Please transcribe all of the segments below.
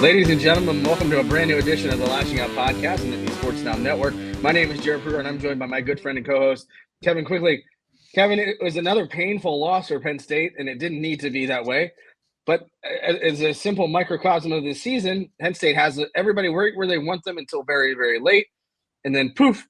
Ladies and gentlemen, welcome to a brand new edition of the Lasching Out Podcast on the Nittany Sports Now Network. My name is Jarrod, and I'm joined by my good friend and co-host, Kevin Quigley. Kevin, it was another painful loss for Penn State, and it didn't need to be that way. But as a simple microcosm of this season, Penn State has everybody right where they want them until very, very late. And then poof,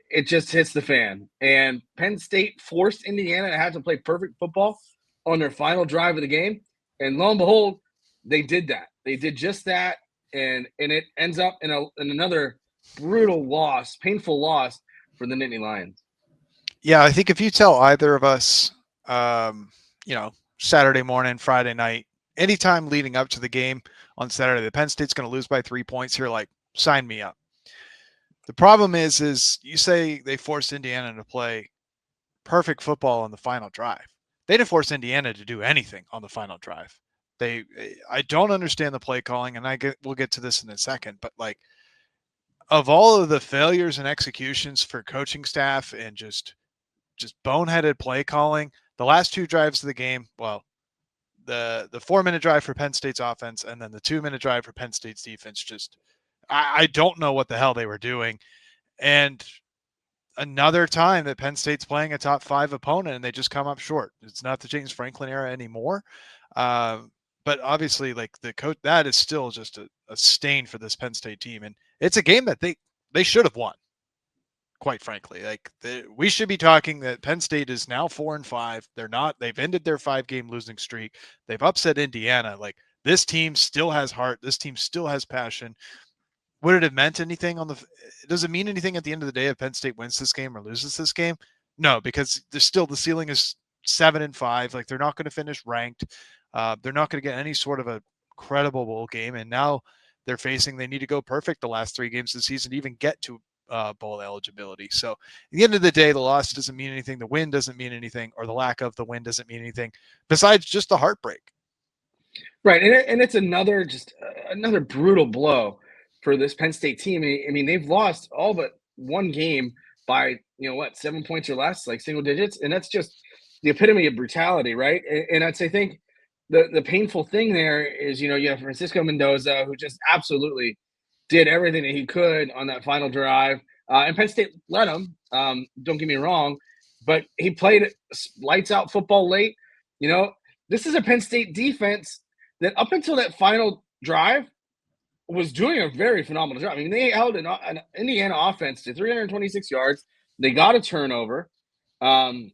it just hits the fan. And Penn State forced Indiana to have to play perfect football on their final drive of the game. And lo and behold, they did that. They did just that, and it ends up in another brutal loss, painful loss for the Nittany Lions. Yeah, I think if you tell either of us, Saturday morning, Friday night, anytime leading up to the game on Saturday, the Penn State's going to lose by 3 points here, like, sign me up. The problem is you say they forced Indiana to play perfect football on the final drive. They didn't force Indiana to do anything on the final drive. I don't understand the play calling, and we'll get to this in a second, but like, of all of the failures and executions for coaching staff and just boneheaded play calling, the last two drives of the game, well, the 4-minute drive for Penn State's offense and then the 2-minute drive for Penn State's defense, just I don't know what the hell they were doing. And another time that Penn State's playing a top 5 opponent and they just come up short. It's not the James Franklin era anymore. But obviously, like, the coach, that is still just a stain for this Penn State team. And it's a game that they should have won, quite frankly. Like, we should be talking that Penn State is now 4-5. They've ended their 5-game losing streak. They've upset Indiana. Like, this team still has heart. This team still has passion. Would it have meant anything does it mean anything at the end of the day if Penn State wins this game or loses this game? No, because there's still, the ceiling is 7-5. Like, they're not going to finish ranked. They're not going to get any sort of a credible bowl game. And now they need to go perfect the last 3 games of the season to even get to bowl eligibility. So at the end of the day, the loss doesn't mean anything. The win doesn't mean anything, or the lack of the win doesn't mean anything besides just the heartbreak. Right. And it's another brutal blow for this Penn State team. I mean, they've lost all but one game by, 7 points or less, like single digits. And that's just the epitome of brutality, right? And I think the painful thing there is, you have Francisco Mendoza, who just absolutely did everything that he could on that final drive. And Penn State let him, don't get me wrong, but he played lights out football late. This is a Penn State defense that up until that final drive was doing a very phenomenal job. I mean, they held an Indiana offense to 326 yards. They got a turnover. And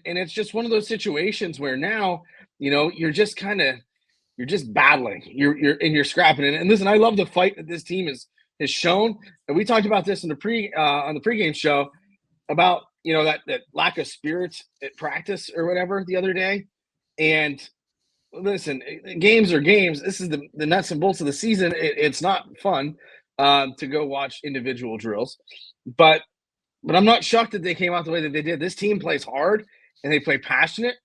it's just one of those situations where now, you're just battling. You're scrapping it. And listen, I love the fight that this team has shown. And we talked about this in on the pregame show about, that lack of spirits at practice or whatever the other day. And listen, games are games. This is the nuts and bolts of the season. It's not fun to go watch individual drills, but I'm not shocked that they came out the way that they did. This team plays hard and they play passionate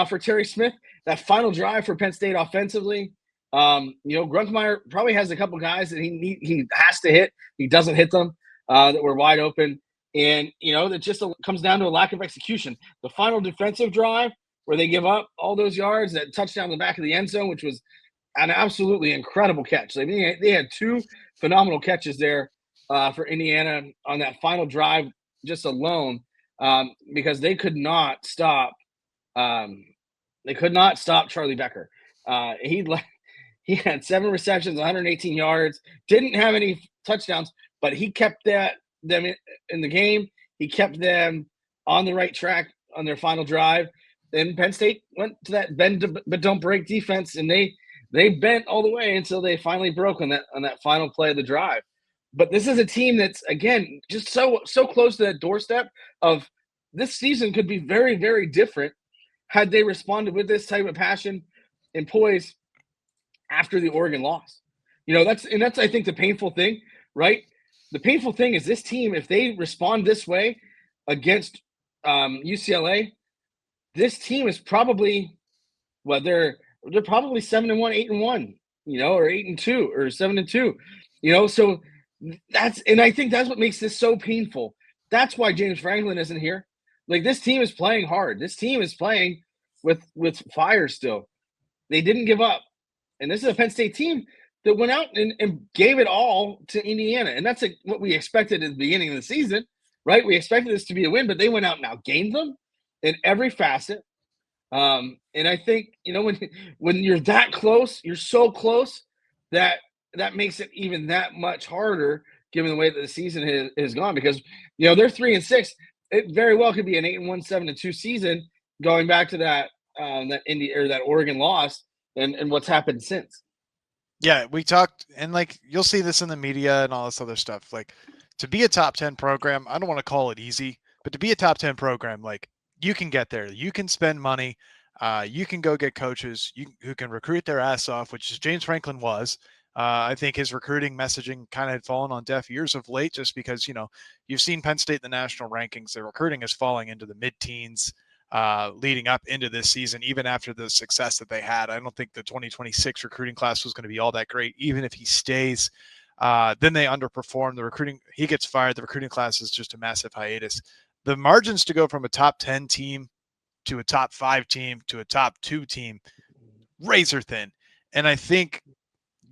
for Terry Smith. That final drive for Penn State offensively, Grunkmeyer probably has a couple guys that he has to hit. He doesn't hit them that were wide open. And, that just comes down to a lack of execution. The final defensive drive where they give up all those yards, that touchdown in the back of the end zone, which was an absolutely incredible catch. I mean, they had 2 phenomenal catches there for Indiana on that final drive just alone, because they could not stop. They could not stop Charlie Becker. He had 7 receptions, 118 yards, didn't have any touchdowns, but he kept them in the game. He kept them on the right track on their final drive. Then Penn State went to that bend but don't break defense, and they bent all the way until they finally broke on that final play of the drive. But this is a team that's, again, just so close to that doorstep of this season could be very, very different had they responded with this type of passion and poise after the Oregon loss. That's I think the painful thing, right? The painful thing is this team, if they respond this way against UCLA, this team is probably, they're probably 7-1, 8-1, or 8-2 or 7-2, so and I think that's what makes this so painful. That's why James Franklin isn't here. Like, this team is playing hard. This team is playing with fire still. They didn't give up. And this is a Penn State team that went out and gave it all to Indiana. And that's what we expected at the beginning of the season, right? We expected this to be a win, but they went out and outgained them in every facet. And I think, when you're that close, you're so close that makes it even that much harder given the way that the season has gone, because, they're 3-6. It very well could be an 8-1, 7-2 season going back to that that Oregon loss and what's happened since. Yeah, we talked, and you'll see this in the media and all this other stuff. To be a top 10 program, I don't want to call it easy, but to be a top 10 program, you can get there. You can spend money. You can go get coaches who can recruit their ass off, which is James Franklin was. I think his recruiting messaging kind of had fallen on deaf ears of late, just because, you've seen Penn State in the national rankings. Their recruiting is falling into the mid-teens leading up into this season, even after the success that they had. I don't think the 2026 recruiting class was going to be all that great, even if he stays. Then they underperform. The recruiting, he gets fired. The recruiting class is just a massive hiatus. The margins to go from a top 10 team to a top 5 team to a top 2 team, razor thin. And I think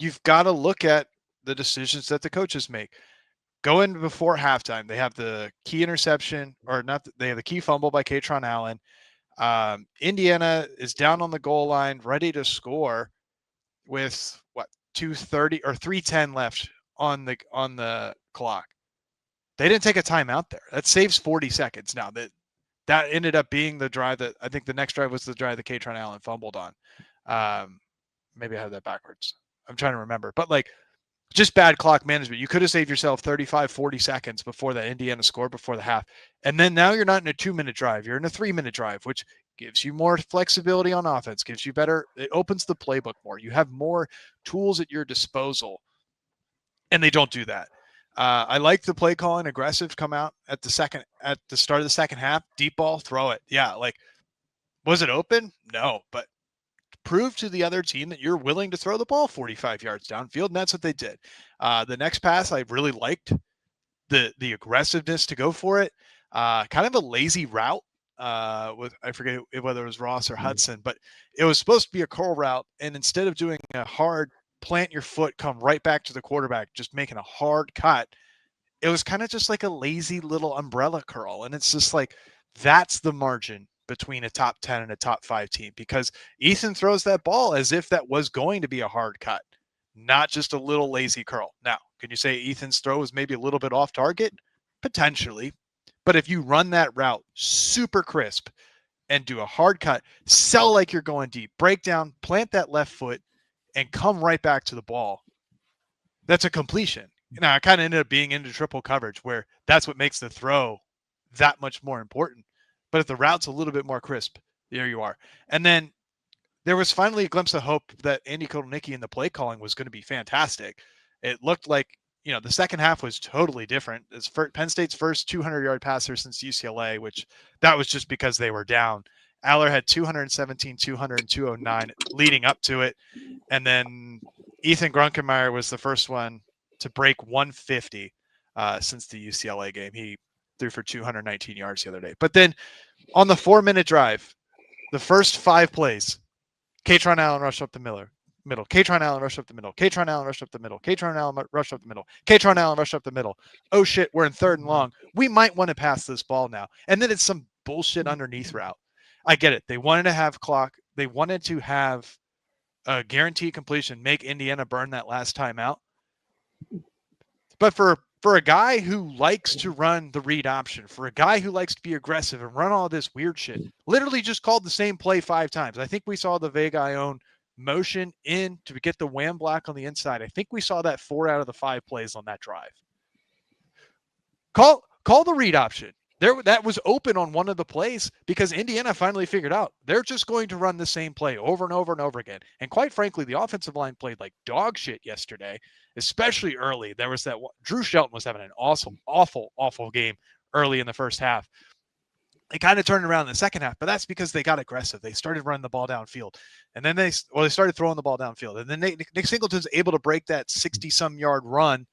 you've got to look at the decisions that the coaches make. Go in before halftime. They have the key interception, or not. They have the key fumble by Katron Allen. Indiana is down on the goal line, ready to score with 2:30 or 3:10 left on the clock. They didn't take a timeout there. That saves 40 seconds. Now that ended up being the drive that I think the next drive was the drive that Katron Allen fumbled on. Maybe I have that backwards. I'm trying to remember, but just bad clock management. You could have saved yourself 35, 40 seconds before that Indiana score before the half. And then now you're not in a 2-minute drive. You're in a 3-minute drive, which gives you more flexibility on offense, gives you better, it opens the playbook more. You have more tools at your disposal, and they don't do that. I like the play calling, aggressive, come out at the start of the second half, deep ball, throw it. Yeah. Was it open? No, but prove to the other team that you're willing to throw the ball 45 yards downfield, and that's what they did. The next pass, I really liked the aggressiveness to go for it. Kind of a lazy route with, I forget whether it was Ross or Hudson, but it was supposed to be a curl route, and instead of doing a hard plant your foot, come right back to the quarterback, just making a hard cut, it was kind of just like a lazy little umbrella curl. And it's just that's the margin between a top 10 and a top 5 team, because Ethan throws that ball as if that was going to be a hard cut, not just a little lazy curl. Now, can you say Ethan's throw was maybe a little bit off target? Potentially. But if you run that route super crisp and do a hard cut, sell like you're going deep, break down, plant that left foot, and come right back to the ball, that's a completion. Now, I kind of ended up being into triple coverage, where that's what makes the throw that much more important. But if the route's a little bit more crisp, there you are. And then there was finally a glimpse of hope that Andy Kotelnicki in the play calling was going to be fantastic. It looked like, the second half was totally different. It's Penn State's first 200-yard passer since UCLA, which that was just because they were down. Aller had 217, 200, and 209 leading up to it. And then Ethan Grunkemeyer was the first one to break 150 since the UCLA game. He threw for 219 yards the other day. But then on the 4-minute drive, the first 5 plays, Katron Allen rushed up the middle. Katron Allen rushed up the middle. Katron Allen rushed up the middle. Katron Allen rushed up the middle. Katron Allen rushed up the middle. Oh shit, we're in 3rd and long. We might want to pass this ball now. And then it's some bullshit underneath route. I get it. They wanted to have clock. They wanted to have a guaranteed completion, make Indiana burn that last time out. But for a guy who likes to run the read option, for a guy who likes to be aggressive and run all this weird shit, literally just called the same play 5 times. I think we saw the Vega Ione motion in to get the wham block on the inside. I think we saw that 4 out of the 5 plays on that drive. Call the read option. That was open on one of the plays, because Indiana finally figured out they're just going to run the same play over and over and over again. And quite frankly, the offensive line played like dog shit yesterday, especially early. There was that Drew Shelton was having an awesome, awful, awful game early in the first half. They kind of turned around in the second half, but that's because they got aggressive. They started running the ball downfield, and then they started throwing the ball downfield. And then Nick Singleton's able to break that 60-some yard run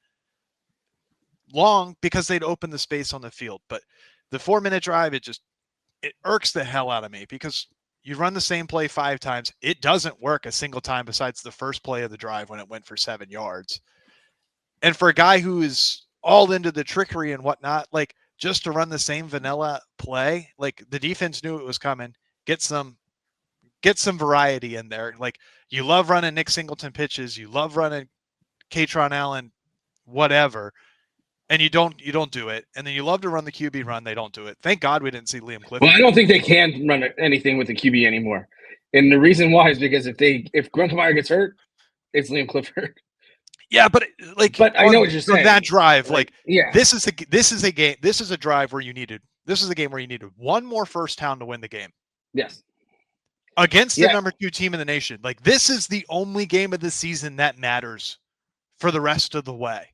long because they'd opened the space on the field. But the 4-minute drive, it irks the hell out of me, because You run the same play 5 times. It doesn't work a single time besides the first play of the drive when it went for 7 yards. And for a guy who is all into the trickery and whatnot, like just to run the same vanilla play, like the defense knew it was coming. Get some variety in there. Like you love running Nick Singleton pitches, you love running Katron Allen, whatever, and you don't do it. And then you love to run the QB run, they don't do it. Thank God we didn't see Liam Clifford. Well, I don't think they can run anything with the QB anymore. And the reason why is because if Grunkemeyer gets hurt, it's Liam Clifford. Yeah, but I know what you're saying. That drive, yeah, this is a game. This is a drive where you needed. This is a game where you needed one more first down to win the game. Yes. Against the number 2 team in the nation. Like this is the only game of the season that matters for the rest of the way.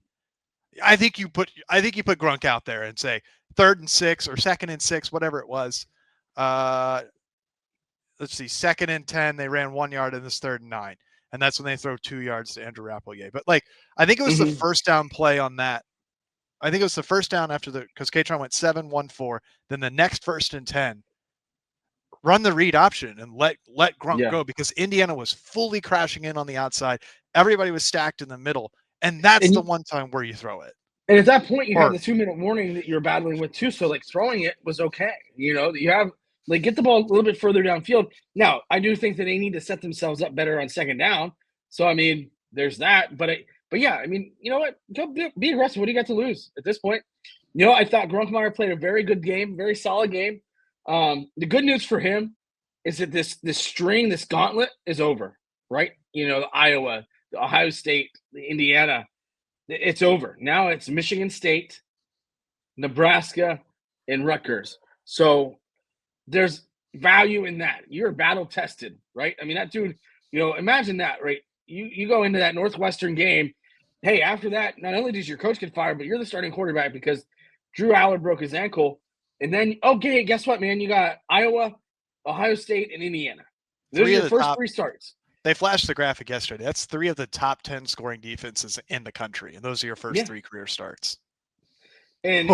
I think you put Grunk out there and say 3rd and 6 or 2nd and 6, whatever it was. Let's see, 2nd and 10. They ran 1 yard in this 3rd and 9. And that's when they throw 2 yards to Andrew Rappelier. But I think it was the first down play on that. I think it was the first down because Katron went 7-1-4. Then the next 1st and 10, run the read option and let Grunk go because Indiana was fully crashing in on the outside. Everybody was stacked in the middle. And that's the one time where you throw it. And at that point, you have the 2-minute warning that you're battling with too. So throwing it was okay. You have get the ball a little bit further downfield. Now, I do think that they need to set themselves up better on 2nd down. So, I mean, there's that. But yeah, I mean, you know what? Go be aggressive. What do you got to lose at this point? I thought Grunkemeyer played a very good game, very solid game. The good news for him is that this gauntlet is over, right? The Iowa, the Ohio State, the Indiana, it's over. Now it's Michigan State, Nebraska, and Rutgers. So there's value in that. You're battle tested, right? I mean, that dude, imagine that, right? You go into that Northwestern game. Hey, after that, not only does your coach get fired, but you're the starting quarterback because Drew Allard broke his ankle. And then, okay, guess what, man? You got Iowa, Ohio State, and Indiana. Those are your first 3 starts. They flashed the graphic yesterday. That's 3 of the top 10 scoring defenses in the country. And those are your first 3 career starts. And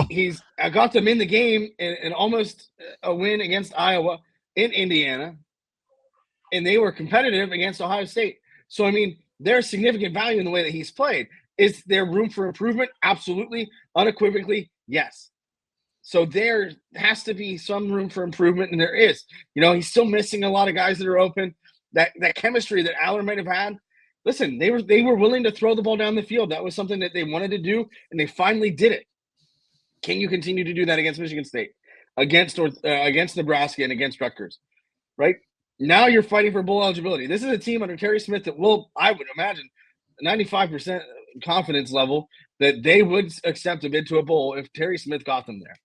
I got them in the game and almost a win against Iowa in Indiana. And they were competitive against Ohio State. So, I mean, there's significant value in the way that he's played. Is there room for improvement? Absolutely. Unequivocally, yes. So there has to be some room for improvement, and there is. He's still missing a lot of guys that are open. That chemistry that Allard might have had. Listen, they were willing to throw the ball down the field. That was something that they wanted to do, and they finally did it. Can you continue to do that against Michigan State, against Nebraska, and against Rutgers? Right now, you're fighting for bowl eligibility. This is a team under Terry Smith that I would imagine, 95% confidence level that they would accept a bid to a bowl if Terry Smith got them there.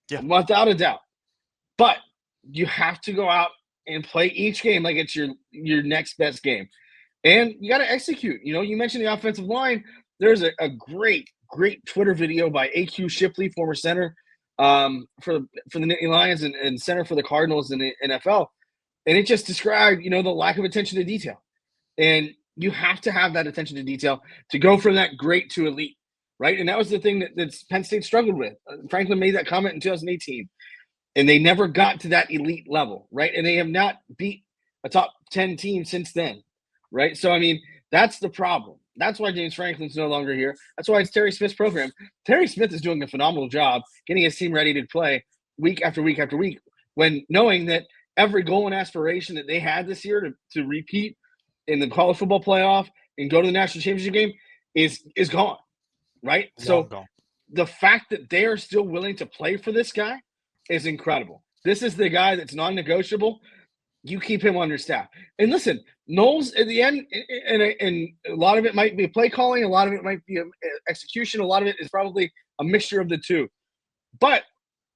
Yeah, without a doubt. But you have to go out and play each game like it's your next best game. And you got to execute. You mentioned the offensive line. There's a great Twitter video by A.Q. Shipley, former center for the Nittany Lions and center for the Cardinals in the NFL. And it just described, the lack of attention to detail. And you have to have that attention to detail to go from that great to elite, right? And that was the thing that Penn State struggled with. Franklin made that comment in 2018. And they never got to that elite level, right? And they have not beat a top 10 team since then, right? So, I mean, that's the problem. That's why James Franklin's no longer here. That's why it's Terry Smith's program. Terry Smith is doing a phenomenal job getting his team ready to play week after week after week when knowing that every goal and aspiration that they had this year to repeat in the college football playoff and go to the national championship game is gone, right? The fact that they are still willing to play for this guy is incredible. This is the guy that's non-negotiable. You keep him on your staff. And listen, Knowles at the end, and a lot of it might be play calling, a lot of it might be execution, a lot of it is probably a mixture of the two. But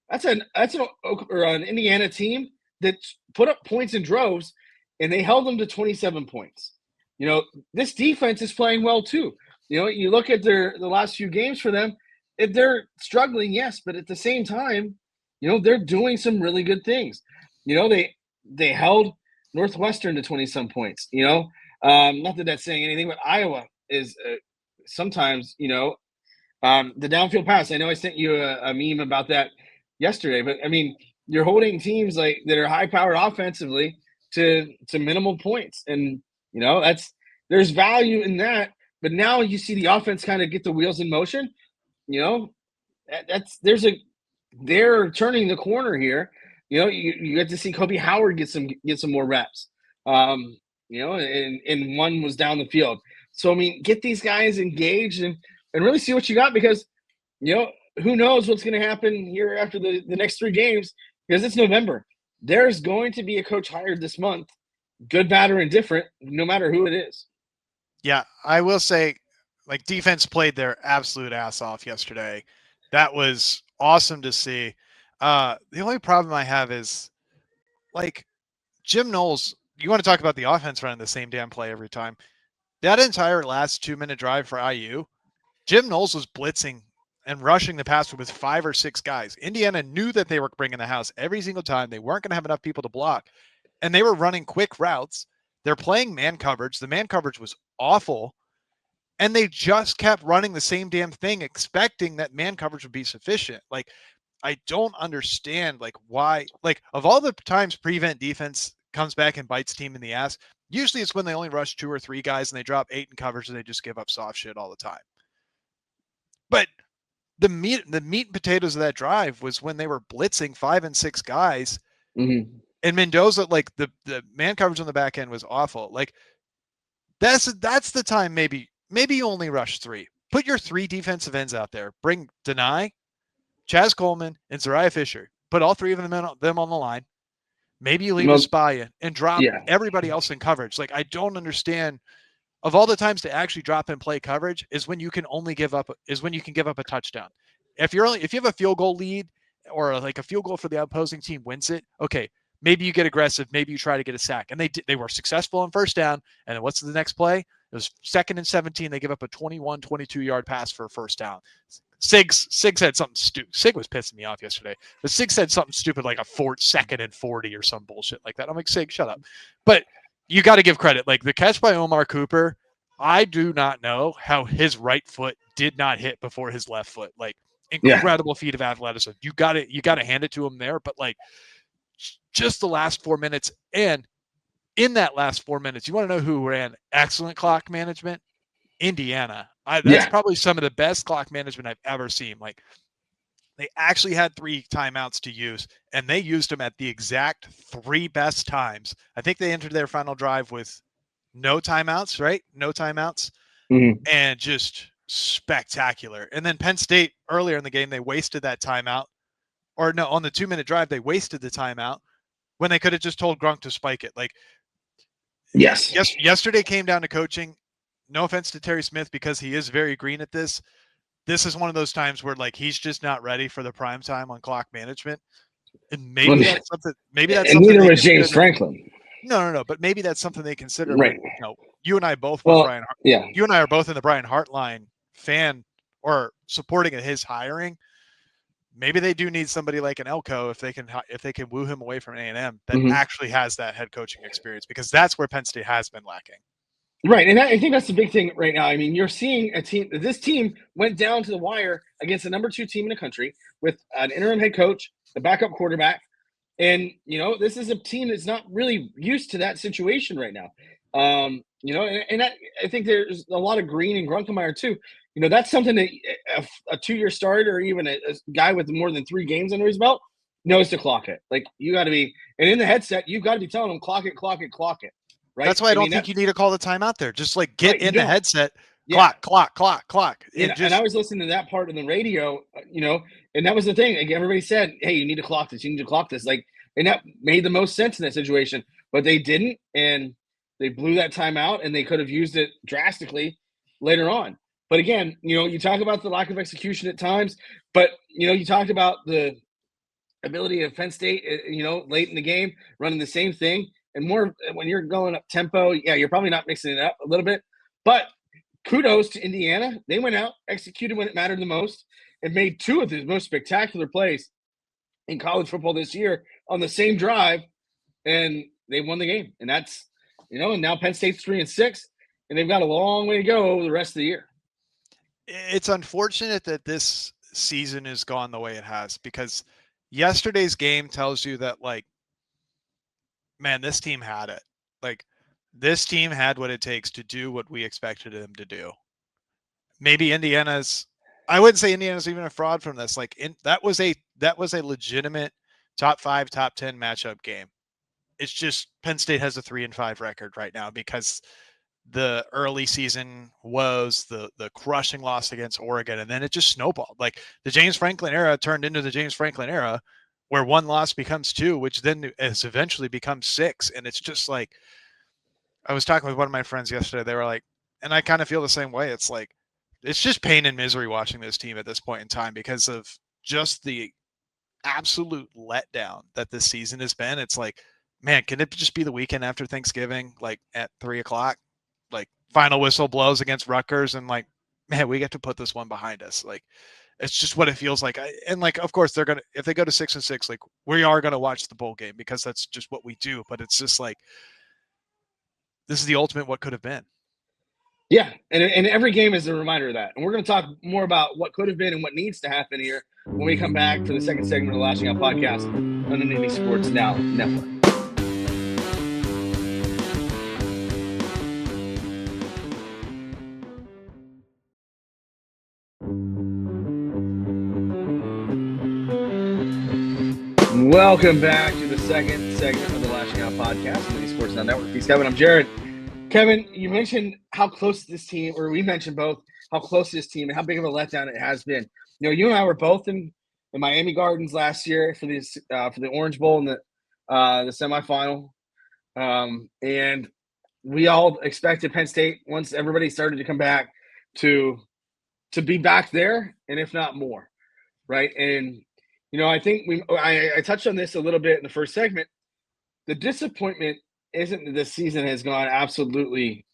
that's an Indiana team that put up points in droves, and they held them to 27 points. This defense is playing well too. You look at the last few games for them, if they're struggling, yes, but at the same time, they're doing some really good things. They held Northwestern to 20-some points. Not that that's saying anything, but Iowa is sometimes, the downfield pass. I know I sent you a meme about that yesterday, but I mean, you're holding teams like that are high powered offensively to minimal points, and there's value in that. But now you see the offense kind of get the wheels in motion. You know, they're turning the corner here. You get to see Kobe Howard get some more reps. And one was down the field. So I mean, get these guys engaged and really see what you got, because who knows what's going to happen here after the next 3 games, because it's November. There's going to be a coach hired this month, good, bad, or indifferent, no matter who it is. Yeah, I will say, like, defense played their absolute ass off yesterday. That was awesome to see. The only problem I have is, like, Jim Knowles, you want to talk about the offense running the same damn play every time. That entire last 2-minute drive for IU, Jim Knowles was blitzing and rushing the passer with 5 or 6 guys. Indiana knew that they were bringing the house every single time. They weren't going to have enough people to block, and they were running quick routes. They're playing man coverage. The man coverage was awful, and they just kept running the same damn thing, expecting that man coverage would be sufficient. Like, I don't understand, like, why, like, of all the times prevent defense comes back and bites team in the ass, usually it's when they only rush 2 or 3 guys and they drop 8 in coverage and they just give up soft shit all the time. But the meat and potatoes of that drive was when they were blitzing 5 and 6 guys. Mm-hmm. And Mendoza, like, the man coverage on the back end was awful. Like, that's the time maybe you only rush 3. Put your 3 defensive ends out there. Bring Nittany, Chaz Coleman, and Zariah Fisher. Put all 3 of them on the line. Maybe you leave a spy in and drop everybody else in coverage. Like, I don't understand. Of all the times to actually drop and play coverage is when you can give up a touchdown. If you have a field goal lead, or like a field goal for the opposing team wins it, okay, maybe you get aggressive, maybe you try to get a sack. And they were successful on first down. And then what's the next play? It was 2nd and 17. They give up a 21, 22-yard pass for a first down. Sig said something stupid. Sig was pissing me off yesterday. But Sig said something stupid like a 2nd and 40 or some bullshit like that. I'm like, Sig, shut up. But you got to give credit. Like, the catch by Omar Cooper, I do not know how his right foot did not hit before his left foot. Like, incredible feat of athleticism. You got to hand it to him there. But, like, just the last 4 minutes, and in that last 4 minutes, you want to know who ran excellent clock management? Indiana. That's probably some of the best clock management I've ever seen. Like, they actually had 3 timeouts to use, and they used them at the exact 3 best times. I think they entered their final drive with no timeouts, right? No timeouts. Mm-hmm. And just spectacular. And then Penn State, earlier in the game, they wasted that timeout. Or no, on the 2-minute drive, they wasted the timeout when they could have just told Grunk to spike it. Like, yesterday came down to coaching. No offense to Terry Smith, because he is very green at this. This is one of those times where, like, he's just not ready for the prime time on clock management. And maybe that's something. And neither was James Franklin. No. But maybe that's something they consider. Right. Like, you and I both were Brian. Yeah. You and I are both in the Brian Hartline fan or supporting his hiring. Maybe they do need somebody like an Elko if they can woo him away from A&M that actually has that head coaching experience, because that's where Penn State has been lacking. Right, and I think that's the big thing right now. I mean, you're seeing a team. This team went down to the wire against the number 2 team in the country with an interim head coach, the backup quarterback, and this is a team that's not really used to that situation right now. And I think there's a lot of Green and Grunkemeyer too. That's something that a 2-year starter or even a guy with more than 3 games under his belt knows to clock it. Like, you got to be, and in the headset, you've got to be telling them clock it. Right? That's why I don't think you need to call the timeout there. Just, like, get in the headset, clock. And I was listening to that part of the radio, and that was the thing. Like, everybody said, hey, you need to clock this. Like, and that made the most sense in that situation. But they didn't, and they blew that timeout, and they could have used it drastically later on. But again, you talk about the lack of execution at times, but, you talked about the ability of Penn State, late in the game, running the same thing. And more when you're going up tempo, you're probably not mixing it up a little bit. But kudos to Indiana. They went out, executed when it mattered the most, and made 2 of the most spectacular plays in college football this year on the same drive, and they won the game. And that's, and now Penn State's 3-6, and they've got a long way to go over the rest of the year. It's unfortunate that this season has gone the way it has, because yesterday's game tells you that, like, man, this team had it. Like, this team had what it takes to do what we expected them to do. Maybe I wouldn't say Indiana's even a fraud from this. Like, that was a legitimate top 5, top 10 matchup game. It's just Penn State has a 3-5 record right now because the early season was the crushing loss against Oregon, and then it just snowballed. Like, the James Franklin era turned into the James Franklin era, where one loss becomes 2, which then has eventually become 6. And it's just like, I was talking with one of my friends yesterday. They were like, and I kind of feel the same way. It's like, it's just pain and misery watching this team at this point in time because of just the absolute letdown that this season has been. It's like, man, can it just be the weekend after Thanksgiving, like at 3:00, like final whistle blows against Rutgers, and like, man, we get to put this one behind us. Like, it's just what it feels like. And like, of course, they're gonna, if they go to 6-6, like, we are gonna watch the bowl game because that's just what we do. But it's just like, this is the ultimate what could have been. Yeah, and every game is a reminder of that. And we're going to talk more about what could have been and what needs to happen here when we come back for the second segment of the Lasching Out Podcast on the Nittany Sports Now Network. Welcome back to the second segment of the Lasching Out Podcast on the Nittany Sports Now Network. Peace, Kevin. I'm Jarrod. Kevin, you mentioned how close this team, or we mentioned both, how close this team and how big of a letdown it has been. You know, you and I were both in Miami Gardens last year for the Orange Bowl and the semifinal, and we all expected Penn State, once everybody started to come back, to be back there, and if not more, right? And you know, I think I touched on this a little bit in the first segment. The disappointment isn't that this season has gone absolutely,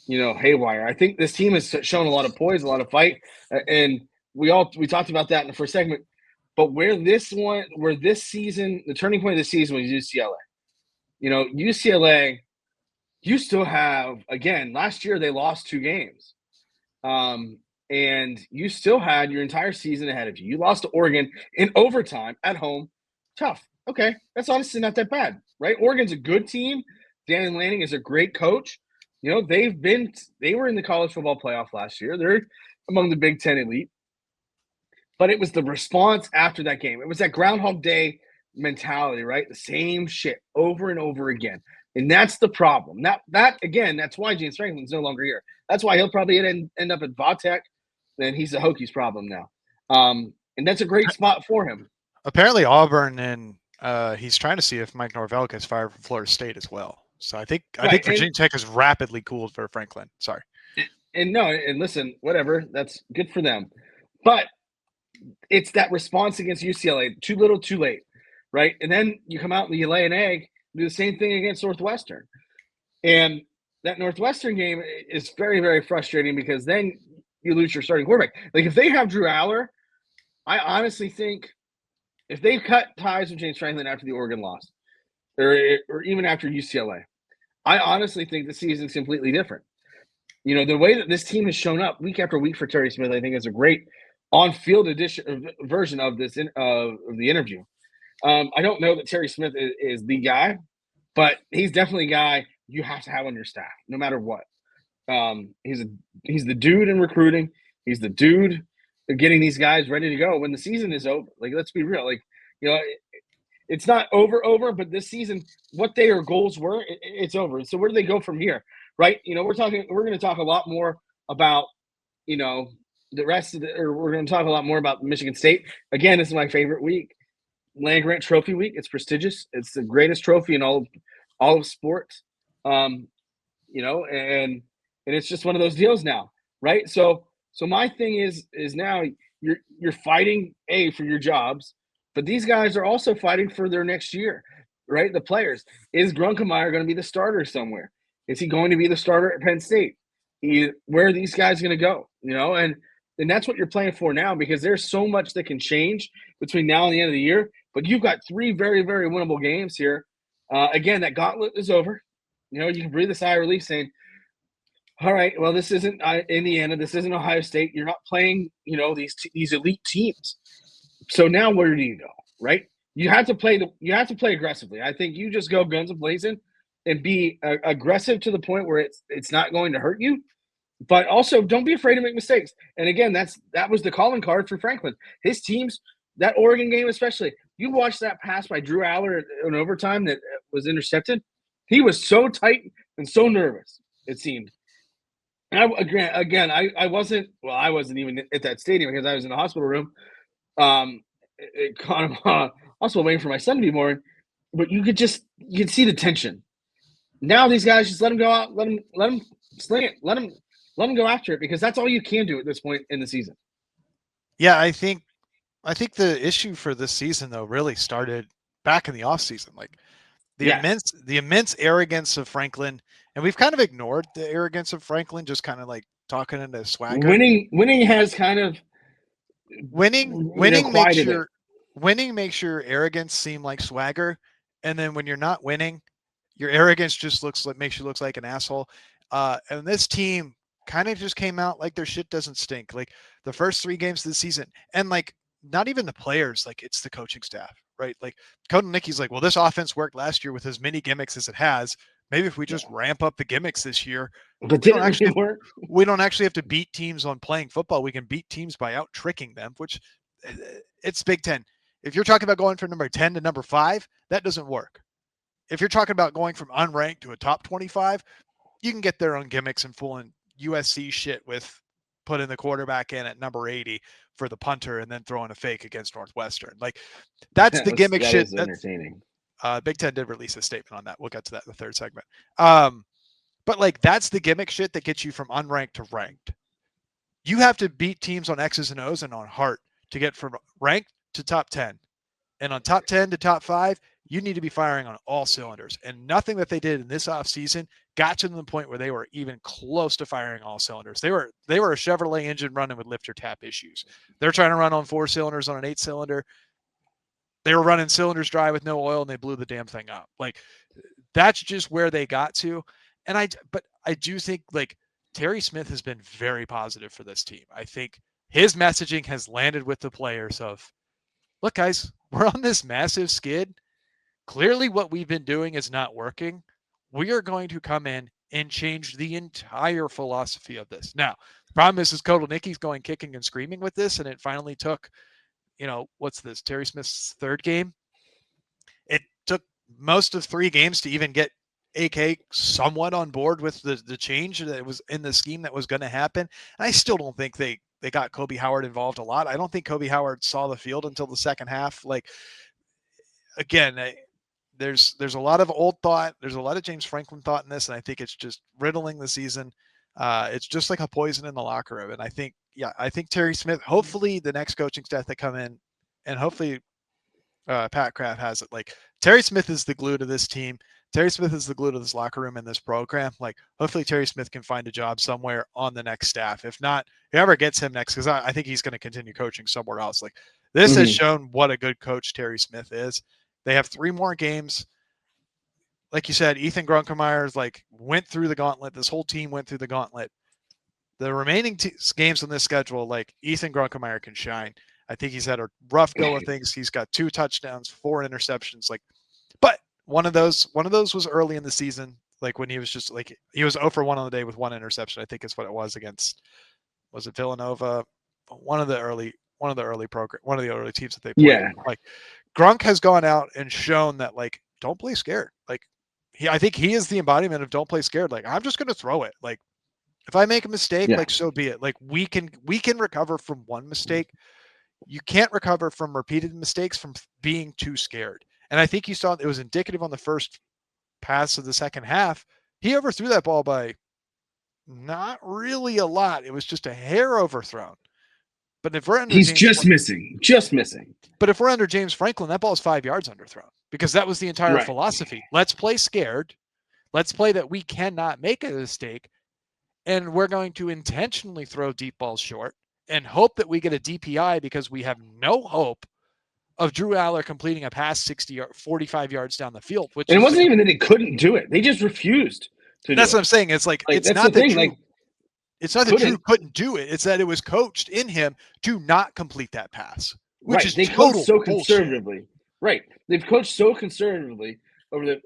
haywire. I think this team has shown a lot of poise, a lot of fight, and we talked about that in the first segment. But where this season, the turning point of the season was UCLA. You know, UCLA, you still have, again, last year they lost 2 games. And you still had your entire season ahead of you. You lost to Oregon in overtime at home. Tough. Okay, that's honestly not that bad, right? Oregon's a good team. Dan Lanning is a great coach. You know, they were in the college football playoff last year. They're among the Big Ten elite. But it was the response after that game. It was that Groundhog Day mentality, right? The same shit over and over again. And that's the problem. That's why James Franklin's no longer here. That's why he'll probably end up at Vatech. Then he's the Hokies problem now. And that's a great spot for him. Apparently Auburn, and he's trying to see if Mike Norvell gets fired from Florida State as well. So I think Virginia Tech has rapidly cooled for Franklin. Sorry. And listen, whatever, that's good for them. But it's that response against UCLA, too little, too late, right? And then you come out and you lay an egg, do the same thing against Northwestern. And that Northwestern game is very, very frustrating because then you lose your starting quarterback. Like, if they have Drew Aller, I honestly think if they cut ties with James Franklin after the Oregon loss, or even after UCLA, I honestly think the season's completely different. You know, the way that this team has shown up week after week for Terry Smith, I think, is a great on-field version of this of the interview. I don't know that Terry Smith is the guy, but he's definitely a guy you have to have on your staff, no matter what. He's the dude in recruiting. He's the dude getting these guys ready to go when the season is over. Like, let's be real. Like, you know, it's not over, but this season, what their goals were, it's over. So where do they go from here, right? You know, we're going to talk a lot more about, you know, the rest of we're going to talk a lot more about Michigan State. Again, this is my favorite week, Land Grant Trophy Week. It's prestigious. It's the greatest trophy in all of sports. You know, and it's just one of those deals now, right? So my thing is now you're fighting for your jobs, but these guys are also fighting for their next year, right? The players. Is Grunkemeyer going to be the starter somewhere? Is he going to be the starter at Penn State? Where are these guys going to go? You know, and that's what you're playing for now, because there's so much that can change between now and the end of the year. But you've got 3 very, very winnable games here. Again, that gauntlet is over. You know, you can breathe a sigh of relief saying, all right, well, this isn't Indiana. This isn't Ohio State. You're not playing, you know, these elite teams. So now where do you go, right? You have to play aggressively. I think you just go guns blazing and be aggressive to the point where it's not going to hurt you, but also don't be afraid to make mistakes. And again, that was the calling card for Franklin. His teams, that Oregon game especially, you watched that pass by Drew Aller in overtime that was intercepted. He was so tight and so nervous, it seemed. And I wasn't even at that stadium because I was in the hospital room. It kind of also waiting for my son to be born, but you could see the tension. Now these guys just let them go out, let them sling it, let them go after it, because that's all you can do at this point in the season. Yeah, I think the issue for this season though really started back in the offseason. Like the immense arrogance of Franklin, and we've kind of ignored the arrogance of Franklin, just kind of like talking into swagger. Winning has kind of winning makes your arrogance seem like swagger, and then when you're not winning, your arrogance just makes you look like an asshole. And this team kind of just came out like their shit doesn't stink. Like the first 3 games of the season, and like not even the players, like it's the coaching staff, right? Like Coach Nicky's like, well, this offense worked last year with as many gimmicks as it has. Maybe if we just ramp up the gimmicks this year, but we don't actually have to beat teams on playing football. We can beat teams by out tricking them, which it's Big Ten. If you're talking about going from number 10 to number 5, that doesn't work. If you're talking about going from unranked to a top 25, you can get there on gimmicks and fooling USC shit with putting the quarterback in at number 80 for the punter and then throwing a fake against Northwestern. Like that's the gimmick shit. That's entertaining. Big Ten did release a statement on that. We'll get to that in the third segment. But like that's the gimmick shit that gets you from unranked to ranked. You have to beat teams on X's and O's and on heart to get from ranked to top 10. And on top 10 to top 5, you need to be firing on all cylinders. And nothing that they did in this offseason got to the point where they were even close to firing all cylinders. They were a Chevrolet engine running with lift or tap issues. They're trying to run on 4 cylinders on an 8-cylinder. They were running cylinders dry with no oil, and they blew the damn thing up. Like that's just where they got to. And I do think like Terry Smith has been very positive for this team. I think his messaging has landed with the players of, look, guys, we're on this massive skid. Clearly what we've been doing is not working. We are going to come in and change the entire philosophy of this. Now, the problem is Coach Nicky's going kicking and screaming with this, and it finally took, what's this, Terry Smith's 3rd game? It took most of 3 games to even get AK somewhat on board with the change that was in the scheme that was going to happen. And I still don't think they got Kobe Howard involved a lot. I don't think Kobe Howard saw the field until the second half. Like, again, there's a lot of old thought. There's a lot of James Franklin thought in this, and I think it's just riddling the season. It's just like a poison in the locker room. And I think Terry Smith, hopefully the next coaching staff that come in, and hopefully Pat Kraft has it. Like Terry Smith is the glue to this team. Terry Smith is the glue to this locker room and this program. Like hopefully Terry Smith can find a job somewhere on the next staff. If not, whoever gets him next, because I think he's going to continue coaching somewhere else. Like this has shown what a good coach Terry Smith is. They have 3 more games. Like you said, Ethan Grunkemeyer went through the gauntlet. This whole team went through the gauntlet. The remaining games on this schedule, like Ethan Grunkemeyer can shine. I think he's had a rough go of things. He's got 2 touchdowns, 4 interceptions. But one of those was early in the season, like when he was just he was 0 for 1 on the day with 1 interception. I think is what it was against. Was it Villanova? One of the early teams that they played. Yeah. Like Grunk has gone out and shown that don't play scared. I think he is the embodiment of don't play scared. I'm just going to throw it. If I make a mistake, so be it. We can recover from one mistake. You can't recover from repeated mistakes from being too scared. And I think you saw it was indicative on the first pass of the second half. He overthrew that ball by not really a lot. It was just a hair overthrown. But if we're under missing. But if we're under James Franklin, that ball is 5 yards underthrown because that was the entire philosophy. Let's play scared. Let's play that we cannot make a mistake. And we're going to intentionally throw deep balls short and hope that we get a DPI because we have no hope of Drew Aller completing a pass 45 yards down the field. And it wasn't even that they couldn't do it. They just refused to That's do what I'm saying. It's it's not that Drew, it's not that Drew couldn't do it. It's that it was coached in him to not complete that pass, which is they total so bullshit. conservatively. Right. They've coached so conservatively over the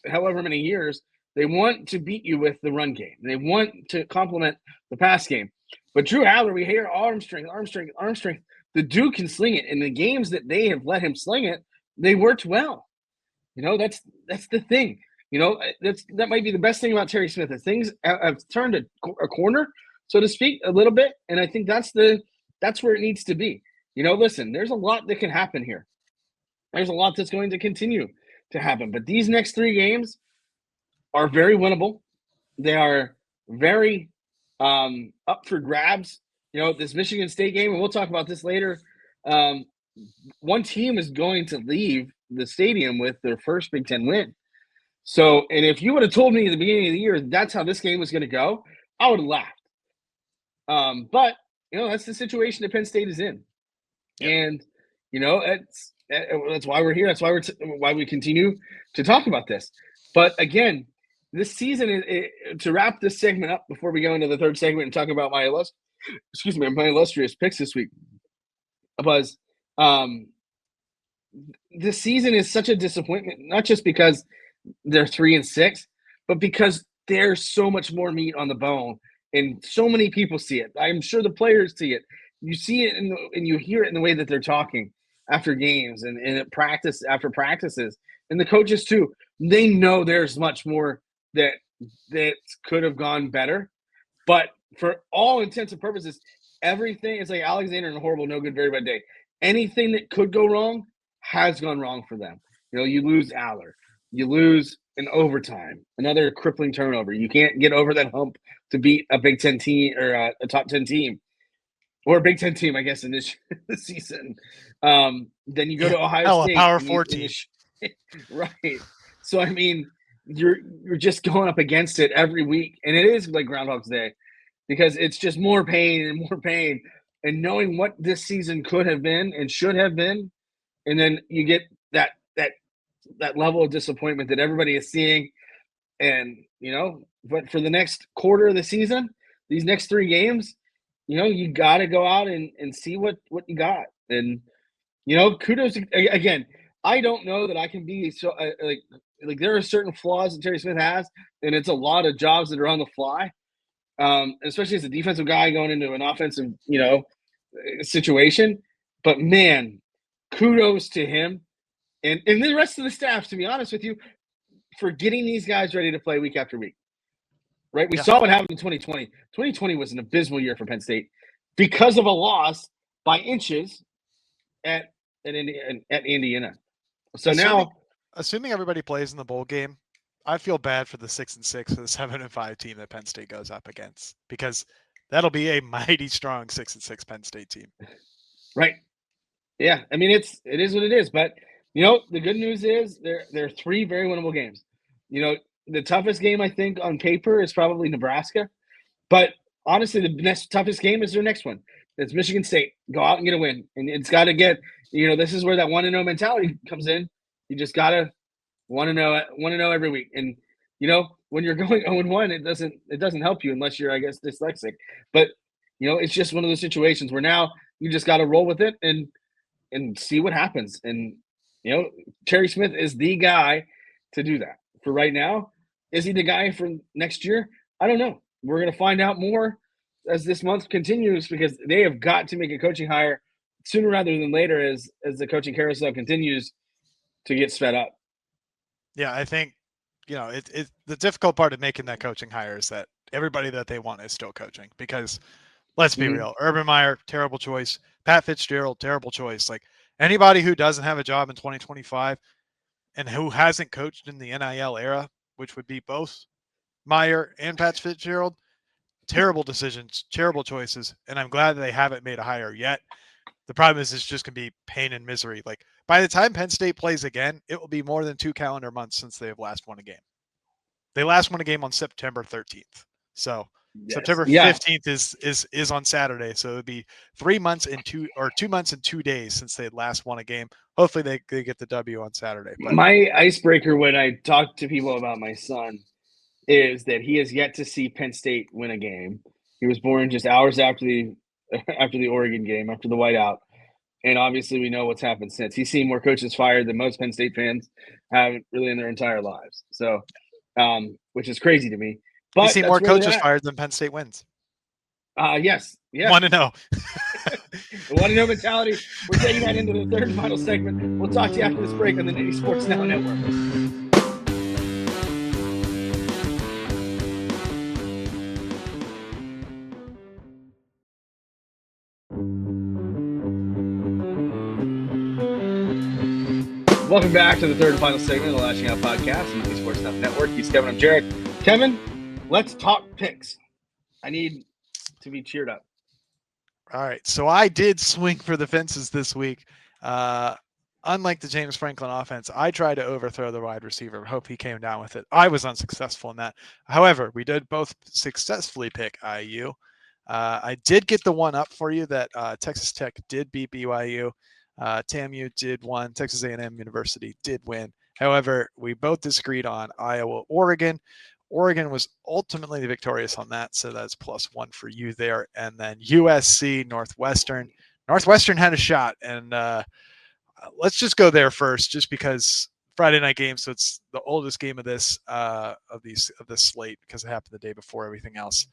however many years. They want to beat you with the run game. They want to complement the pass game. But Drew Aller, we hear arm strength, arm strength, arm strength. The dude can sling it. In the games that they have let him sling it, they worked well. That's the thing. That might be the best thing about Terry Smith. Is things have turned a corner, so to speak, a little bit, and I think that's where it needs to be. Listen, there's a lot that can happen here. There's a lot that's going to continue to happen, but these next 3 games are very winnable. They are very up for grabs. This Michigan State game, and we'll talk about this later. One team is going to leave the stadium with their first Big Ten win. So, and if you would have told me at the beginning of the year that's how this game was going to go, I would have laughed. But that's the situation that Penn State is in, and that's why we're here. That's why why we continue to talk about this. But again, this season, to wrap this segment up before we go into the third segment and talk about my illustrious picks this week, was this season is such a disappointment, not just because they're 3-6, but because there's so much more meat on the bone, and so many people see it. I'm sure the players see it. You see it and you hear it in the way that they're talking after games and at practice after practices, and the coaches too. They know there's much more that could have gone better, but for all intents and purposes, everything is like Alexander and a horrible, no good, very bad day. Anything that could go wrong has gone wrong for them. You lose Aller, you lose in overtime, another crippling turnover. You can't get over that hump to beat a Big Ten team or a top 10 team. Or a Big Ten team, I guess, in this season. Then you go to Ohio State. Power 4 team. Right. So, I mean, you're just going up against it every week. And it is like Groundhog's Day because it's just more pain and more pain. And knowing what this season could have been and should have been, and then you get that level of disappointment that everybody is seeing. And, but for the next quarter of the season, these next 3 games, you got to go out and see what you got. And, kudos again. I don't know that I can be so like there are certain flaws that Terry Smith has, and it's a lot of jobs that are on the fly, especially as a defensive guy going into an offensive, situation. But man, kudos to him and the rest of the staff, to be honest with you, for getting these guys ready to play week after week. Right? We saw what happened in 2020. 2020 was an abysmal year for Penn State because of a loss by inches at Indiana. So assuming everybody plays in the bowl game, I feel bad for the 6-6 for the 7-5 team that Penn State goes up against, because that'll be a mighty strong 6-6 Penn State team. Right. Yeah. I mean, it is what it is. But the good news is there are 3 very winnable games. The toughest game, I think, on paper is probably Nebraska. But honestly, the next toughest game is their next one. It's Michigan State. Go out and get a win. And it's got to get, this is where that 1-0 mentality comes in. You just got to want to know every week. And, when you're going 0-1, it doesn't help you unless you're, I guess, dyslexic. But, it's just one of those situations where now you just got to roll with it and see what happens. And, Terry Smith is the guy to do that. For right now, is he the guy for next year? I don't know. We're going to find out more as this month continues, because they have got to make a coaching hire sooner rather than later as the coaching carousel continues to get sped up. Yeah, I think, the difficult part of making that coaching hire is that everybody that they want is still coaching, because let's be real. Urban Meyer, terrible choice. Pat Fitzgerald, terrible choice. Like, anybody who doesn't have a job in 2025 and who hasn't coached in the NIL era, which would be both Meyer and Pat Fitzgerald, terrible decisions, terrible choices. And I'm glad that they haven't made a hire yet. The problem is it's just going to be pain and misery. Like, by the time Penn State plays again, it will be more than 2 calendar months since they have last won a game. They last won a game on September 13th. So September 15th is on Saturday. So it would be 2 months and 2 days since they had last won a game. Hopefully they get the W on Saturday. But my icebreaker when I talk to people about my son is that he has yet to see Penn State win a game. He was born just hours after the Oregon game, after the whiteout. And obviously, we know what's happened since. He's seen more coaches fired than most Penn State fans have really in their entire lives. So, which is crazy to me. But He's seen that's more where they're coaches at. fired than Penn State wins. Yes. 1-0. The 1-0 mentality. We're taking that into the third and final segment. We'll talk to you after this break on the Nittany Sports Now Network. Welcome back to the third and final segment of the Lasching Out Podcast on the Nittany Sports Now Network. He's Kevin. I'm Jarrod. Kevin, let's talk picks. I need to be cheered up. All right. So I did swing for the fences this week. Unlike the James Franklin offense, I tried to overthrow the wide receiver. Hope he came down with it. I was unsuccessful in that. However, we did both successfully pick IU. I did get the one up for you that Texas Tech did beat BYU. TAMU did win. Texas A&M University did win. However, we both disagreed on Iowa, Oregon. Oregon was ultimately victorious on that, so that's +1 for you there. And then USC, Northwestern. Northwestern had a shot, and let's just go there first, just because Friday night game, so it's the oldest game of this slate because it happened the day before everything else.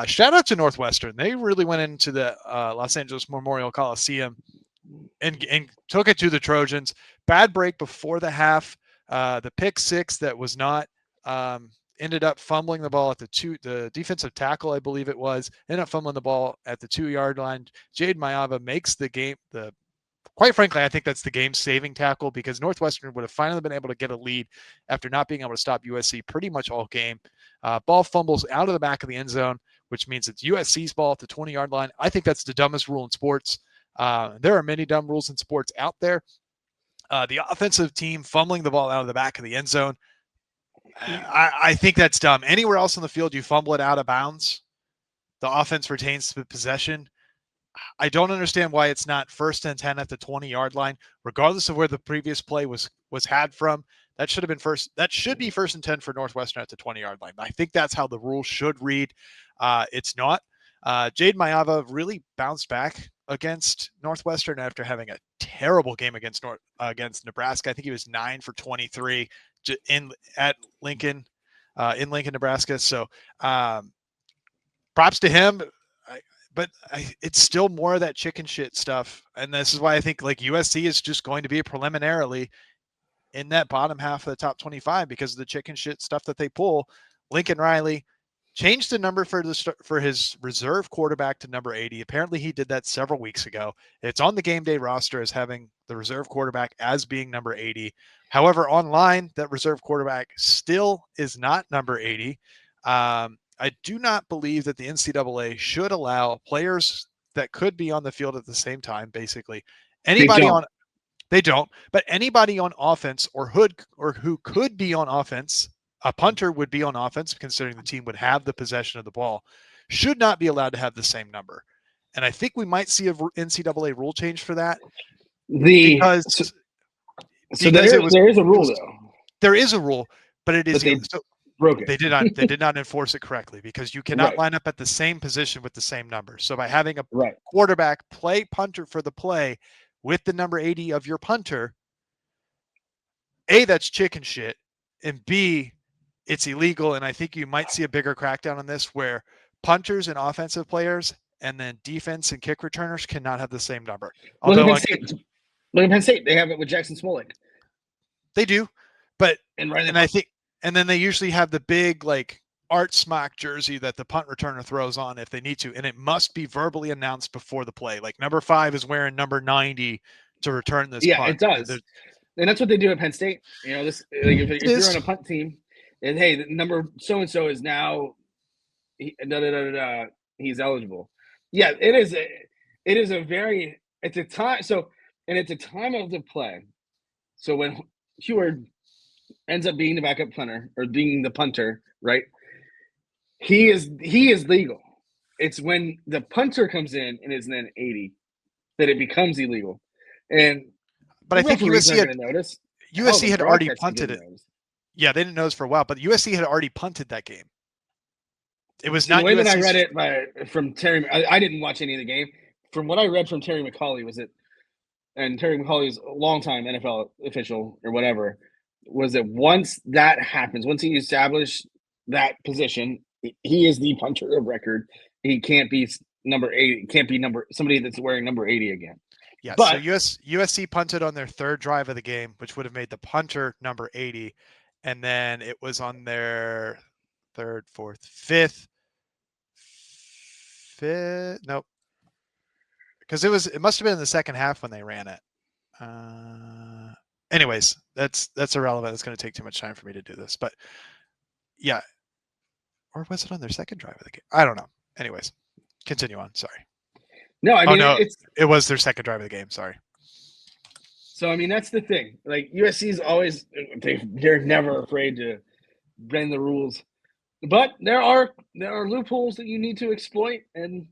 Shout out to Northwestern. They really went into the Los Angeles Memorial Coliseum and took it to the Trojans. Bad break before the half. The pick six that was not ended up fumbling the ball at the defensive tackle, I believe it was, ended up fumbling the ball at the 2-yard line. Jade Mayava makes the game. Quite frankly, I think that's the game-saving tackle because Northwestern would have finally been able to get a lead after not being able to stop USC pretty much all game. Ball fumbles out of the back of the end zone, which means it's USC's ball at the 20-yard line. I think that's the dumbest rule in sports. There are many dumb rules in sports out there. The offensive team fumbling the ball out of the back of the end zone, I think that's dumb. Anywhere else on the field, you fumble it out of bounds, the offense retains the possession. I don't understand why it's not 1st and 10 at the 20-yard line, regardless of where the previous play was had from. That should have been first. That should be 1st and 10 for Northwestern at the 20-yard line. I think that's how the rule should read. It's not. Jade Mayava really bounced back against Northwestern after having a terrible game against Nebraska. I think he was 9 for 23 in Lincoln, Nebraska. So props to him. But it's still more of that chicken shit stuff. And this is why I think like USC is just going to be preliminarily in that bottom half of the top 25 because of the chicken shit stuff that they pull. Lincoln Riley changed the number for his reserve quarterback to number 80. Apparently he did that several weeks ago. It's on the game day roster as having the reserve quarterback as being number 80. However, online, that reserve quarterback still is not number 80. I do not believe that the NCAA should allow players that could be on the field at the same time, basically. They don't, but anybody on offense or who could be on offense, a punter would be on offense, considering the team would have the possession of the ball, should not be allowed to have the same number. And I think we might see a NCAA rule change for that. There is a rule, though. There is a rule, but it is broke it. They did not enforce it correctly because you cannot line up at the same position with the same number. So by having a quarterback play punter for the play with the number 80 of your punter, A, that's chicken shit, and B, it's illegal. And I think you might see a bigger crackdown on this where punters and offensive players and then defense and kick returners cannot have the same number. Look at Penn State. They have it with Jackson Smolik. They do, but and then they usually have the big like art smock jersey that the punt returner throws on if they need to, and it must be verbally announced before the play. Like number 5 is wearing number 90 to return this punt. Yeah, it does. And that's what they do at Penn State. You know, this if you're on a punt team, and hey, the number so and so is now he's eligible. Yeah, it is. It's a time. So, and it's a time of the play. So when Heward ends up being the backup punter or being the punter, right? He is legal. It's when the punter comes in and is then 80 that it becomes illegal. But I think USC had already punted it. Yeah, they didn't notice for a while, but USC had already punted that game. It was not the way that I read it from Terry. I didn't watch any of the game. From what I read from Terry McCauley was that and Terry McAuley's a longtime NFL official or whatever, was that once that happens, once he established that position, he is the punter of record. He can't be number 80. Can't be somebody that's wearing number 80 again. Yeah, But so USC punted on their third drive of the game, which would have made the punter number 80, and then it was on their third, fourth, fifth. Nope, because it must have been in the second half when they ran it. Anyways, that's irrelevant. It's going to take too much time for me to do this, but yeah, or was it on their second drive of the game? I don't know. Anyways, continue on. Sorry. No, I mean, it was their second drive of the game. Sorry. So I mean, that's the thing. Like USC is always they're never afraid to bend the rules, but there are loopholes that you need to exploit, and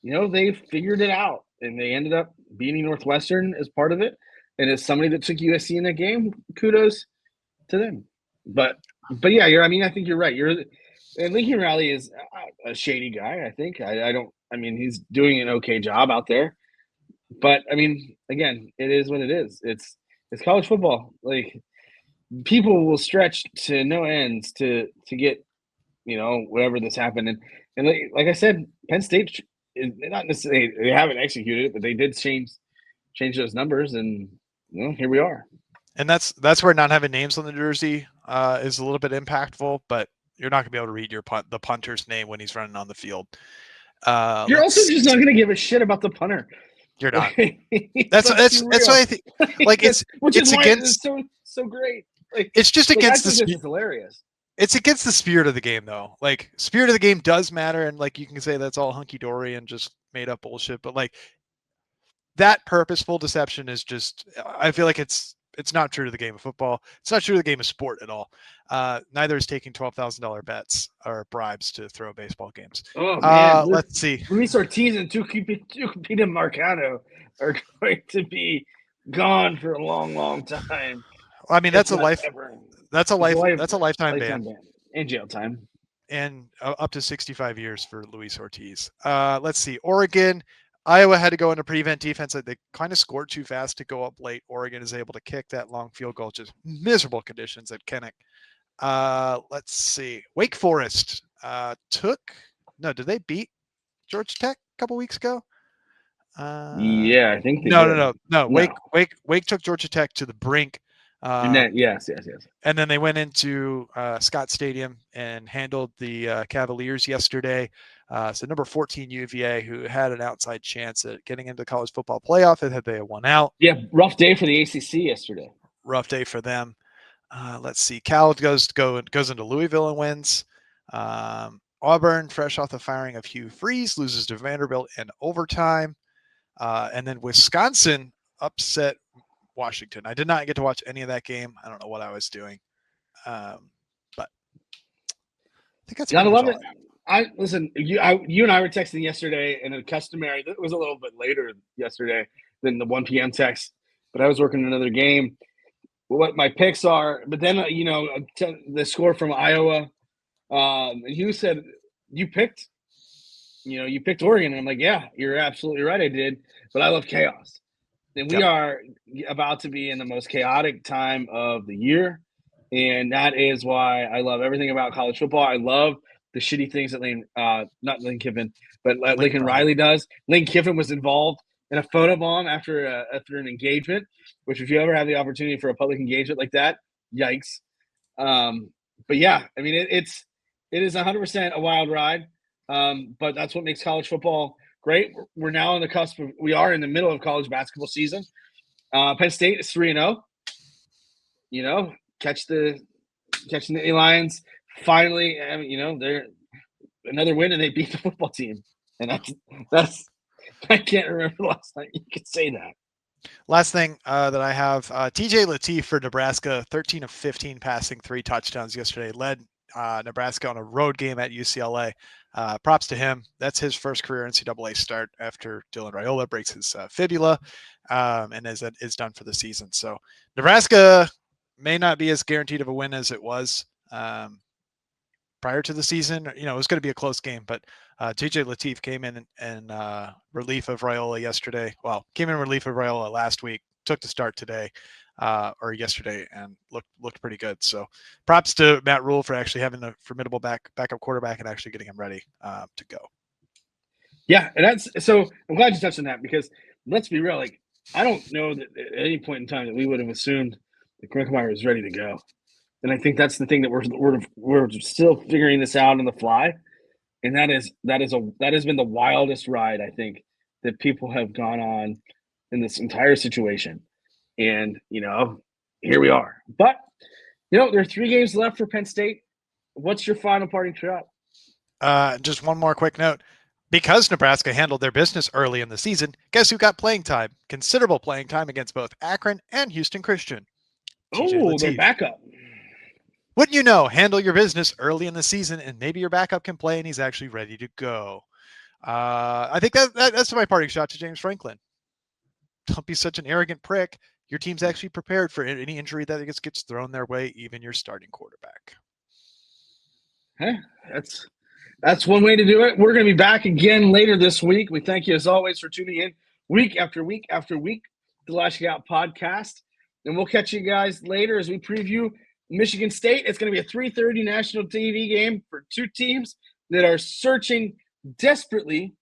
they figured it out, and they ended up beating Northwestern as part of it. And as somebody that took USC in that game, kudos to them. But yeah, I think you're right. And Lincoln Riley is a shady guy. I think I mean, he's doing an okay job out there. But I mean, again, it is what it is. It's college football. Like people will stretch to no ends to get whatever this happened. And like I said, Penn State is not necessarily they haven't executed it, but they did change those numbers, and here we are. And that's where not having names on the jersey is a little bit impactful, but you're not going to be able to read the punter's name when he's running on the field. You're also just not going to give a shit about the punter. You're not. That's what I think. Like it's against so great. Like, it's just against the it's hilarious. It's against the spirit of the game, though. Like spirit of the game does matter, and like you can say that's all hunky dory and just made up bullshit, but like that purposeful deception is just. I feel like it's not true to the game of football. It's not true to the game of sport at all. Neither is taking $12,000 bets or bribes to throw baseball games. Oh man, let's see. Luis Ortiz and Tucupita Marcano are going to be gone for a long, long time. I mean, that's a lifetime ban and jail time, and up to 65 years for Luis Ortiz. Let's see. Oregon. Iowa had to go into prevent defense. They kind of scored too fast to go up late. Oregon is able to kick that long field goal. Just miserable conditions at Kinnick. Let's see. Wake Forest did they beat Georgia Tech a couple weeks ago? Yeah, I think they did. No. Wake took Georgia Tech to the brink. Yes. And then they went into Scott Stadium and handled the Cavaliers yesterday. So number 14 UVA, who had an outside chance at getting into the college football playoff, had they won out. Yeah, rough day for the ACC yesterday. Rough day for them. Let's see. Cal goes into Louisville and wins. Auburn, fresh off the firing of Hugh Freeze, loses to Vanderbilt in overtime. And then Wisconsin upset Washington. I did not get to watch any of that game. I don't know what I was doing. But I think that's gotta love it. Listen, you and I were texting yesterday, and customary. It was a little bit later yesterday than the 1 p.m. text, but I was working another game. What my picks are, but then the score from Iowa, and you said you picked Oregon, and I'm like, yeah, you're absolutely right, I did, but I love chaos, and we are about to be in the most chaotic time of the year, and that is why I love everything about college football. I love the shitty things that Lincoln Riley does. Lane Kiffin was involved in a photobomb after an engagement, which if you ever have the opportunity for a public engagement like that, yikes. But yeah, I mean, it is 100% a wild ride. But that's what makes college football great. We're now on the cusp of, we are in the middle of college basketball season. Penn State is 3-0. Catch the Nittany Lions. Finally, they're another win, and they beat the football team. And that's I can't remember the last time you could say that. Last thing that I have, TJ Lateef for Nebraska, 13 of 15 passing, 3 touchdowns yesterday, led Nebraska on a road game at UCLA. Props to him. That's his first career NCAA start after Dylan Raiola breaks his fibula and is done for the season. So Nebraska may not be as guaranteed of a win as it was. prior to the season, it was going to be a close game, but JJ Lateef came in relief of Raiola yesterday. Well, came in relief of Raiola last week, took the start today or yesterday and looked pretty good. So props to Matt Rule for actually having a formidable backup quarterback and actually getting him ready to go. Yeah, and so I'm glad you touched on that because let's be real, like I don't know that at any point in time that we would have assumed that Kruger was ready to go. And I think that's the thing that we're still figuring this out on the fly. And that has been the wildest ride, I think, that people have gone on in this entire situation. And, here we are. But, there are 3 games left for Penn State. What's your final parting shot? Just one more quick note. Because Nebraska handled their business early in the season, guess who got playing time? Considerable playing time against both Akron and Houston Christian. Oh, their backup. Wouldn't you know, handle your business early in the season and maybe your backup can play and he's actually ready to go. I think that's my parting shot to James Franklin. Don't be such an arrogant prick. Your team's actually prepared for any injury that gets thrown their way, even your starting quarterback. Hey, that's one way to do it. We're going to be back again later this week. We thank you as always for tuning in week after week after week to the Lasching Out Podcast. And we'll catch you guys later as we preview Michigan State. It's going to be a 3:30 national TV game for 2 teams that are searching desperately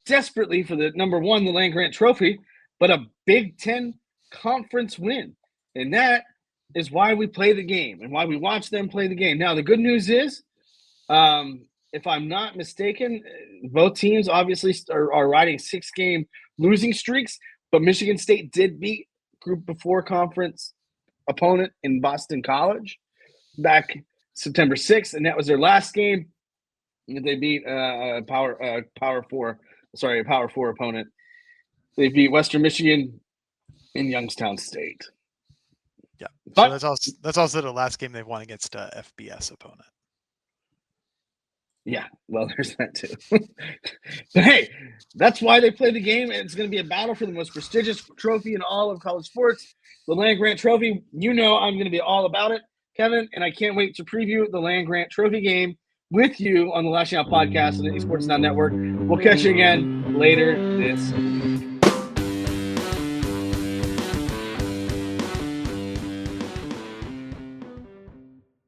for the number 1, the land-grant trophy, but a Big Ten conference win. And that is why we play the game and why we watch them play the game. Now, the good news is, if I'm not mistaken, both teams obviously are riding 6-game losing streaks, but Michigan State did beat Group Before conference opponent in Boston College back September 6th, and that was their last game. They beat a Power 4 opponent. They beat Western Michigan in Youngstown State. Yeah, but so that's also the last game they've won against a FBS opponent. Yeah, well, there's that too. But hey, that's why they play the game. It's going to be a battle for the most prestigious trophy in all of college sports, the land-grant trophy. I'm going to be all about it, Kevin, and I can't wait to preview the land-grant trophy game with you on the Lasching Out Podcast on the Nittany Sports Now Network. We'll catch you again later this week.